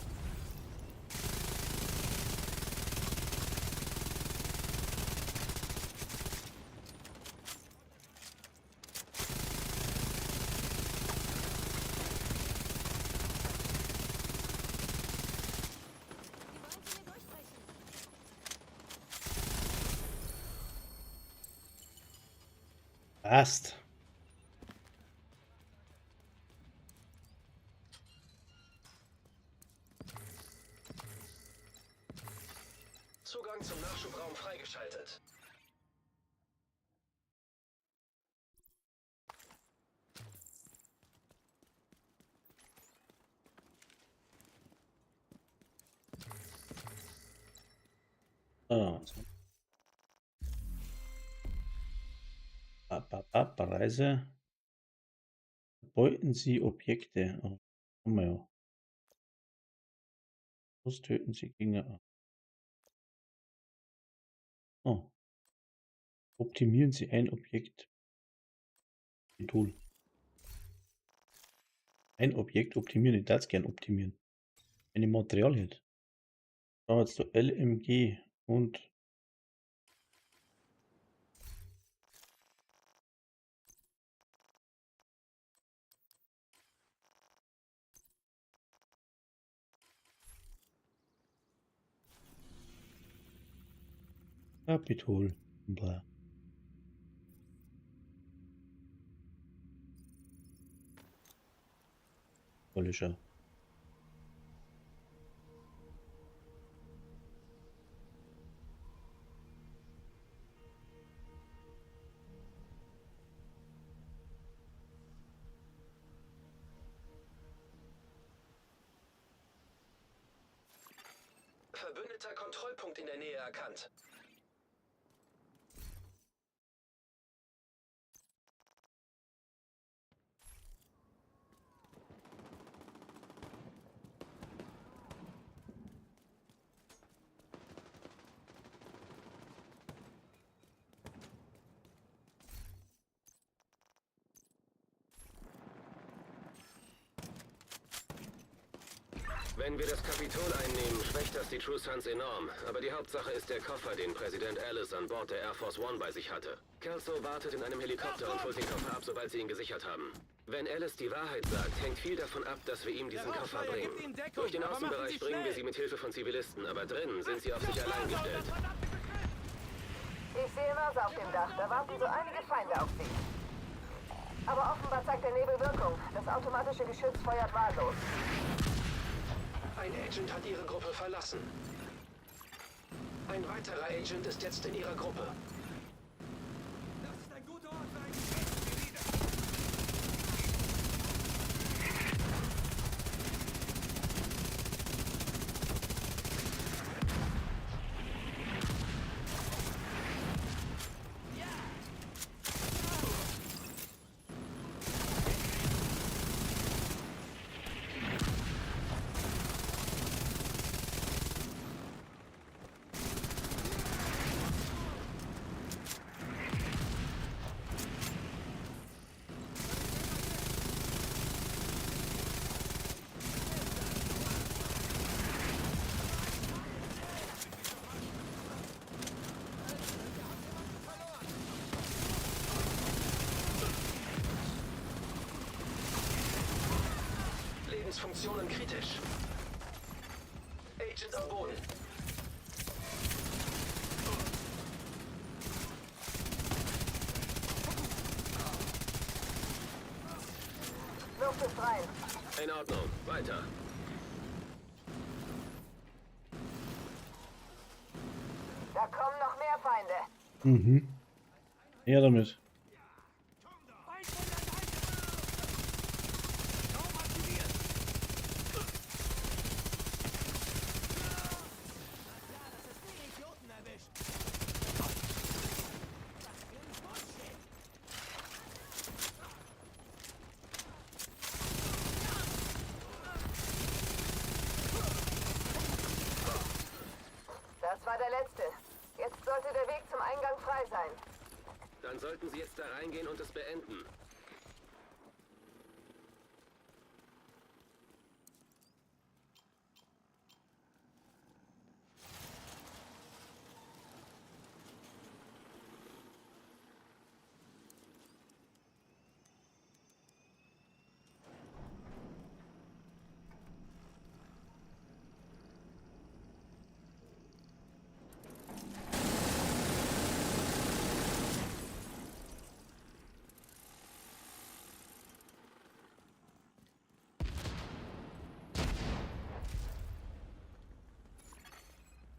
Passt. Zugang zum Nachschubraum freigeschaltet. Ah, so. Reise. Beuten Sie Objekte. Oh, haben wir ja. Töten Sie Gegner. Oh. Optimieren Sie ein Objekt. Tool. Ein Objekt optimieren. Ich darf es gern optimieren. Eine Material hätte. Da haben wir jetzt da LMG und Kapitol. Bla. Polisher. Verbündeter Kontrollpunkt in der Nähe erkannt. Wenn wir das Kapitol einnehmen, schwächt das die True Sons enorm. Aber die Hauptsache ist der Koffer, den Präsident Ellis an Bord der Air Force One bei sich hatte. Kelso wartet in einem Helikopter und holt den Koffer ab, sobald sie ihn gesichert haben. Wenn Ellis die Wahrheit sagt, hängt viel davon ab, dass wir ihm diesen Koffer bringen. Durch den Außenbereich bringen wir sie mit Hilfe von Zivilisten, aber drinnen sind sie auf sich allein gestellt. Ich sehe Mörser auf dem Dach. Da warten so einige Feinde auf sie. Aber offenbar zeigt der Nebel Wirkung. Das automatische Geschütz feuert wahllos. Ein Agent hat ihre Gruppe verlassen. Ein weiterer Agent ist jetzt in ihrer Gruppe. Das ist ein guter Ort für einen Lebensfunktionen kritisch. Agent am Boden. Luft ist rein. In Ordnung, weiter. Da kommen noch mehr Feinde. Mhm. Her damit. Das war der letzte. Jetzt sollte der Weg zum Eingang frei sein. Dann sollten sie jetzt da reingehen und es beenden.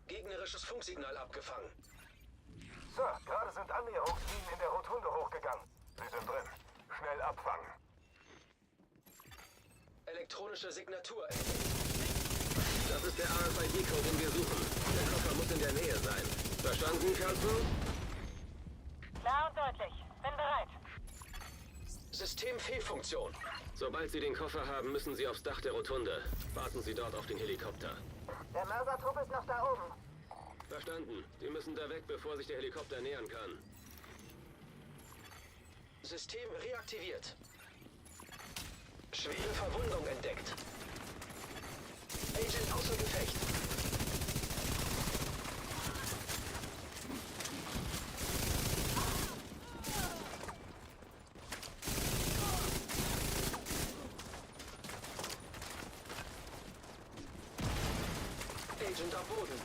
Gegnerisches Funksignal abgefangen. Sir, gerade sind Annäherungslinien in der Rotunde hochgegangen. Sie sind drin. Schnell abfangen. Elektronische Signatur. Das ist der RFID-Code, den wir suchen. Der Koffer muss in der Nähe sein. Verstanden, Kelso? Klar und deutlich. Bin bereit. Systemfehlfunktion. Sobald Sie den Koffer haben, müssen Sie aufs Dach der Rotunde. Warten Sie dort auf den Helikopter. Der Mörsertrupp ist noch da oben. Verstanden. Sie müssen da weg, bevor sich der Helikopter nähern kann. System reaktiviert. Schwere Verwundung entdeckt. Agent außer Gefecht. Agent am Boden.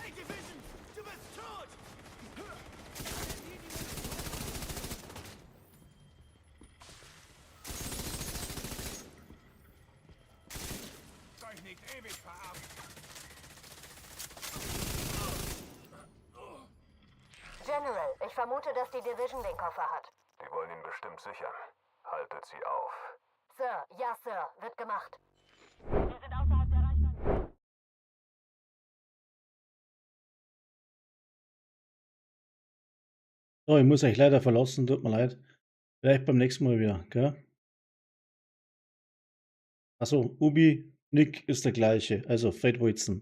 Hey, Division! Du bist tot! Euch nicht ewig verarmt. General, ich vermute, dass die Division den Koffer hat. Die wollen ihn bestimmt sichern. Haltet sie auf. Sir, ja, Sir, wird gemacht. So, ich muss euch leider verlassen, tut mir leid. Vielleicht beim nächsten Mal wieder, gell? Achso, Ubi, Nick ist der gleiche, also Fred Wilson.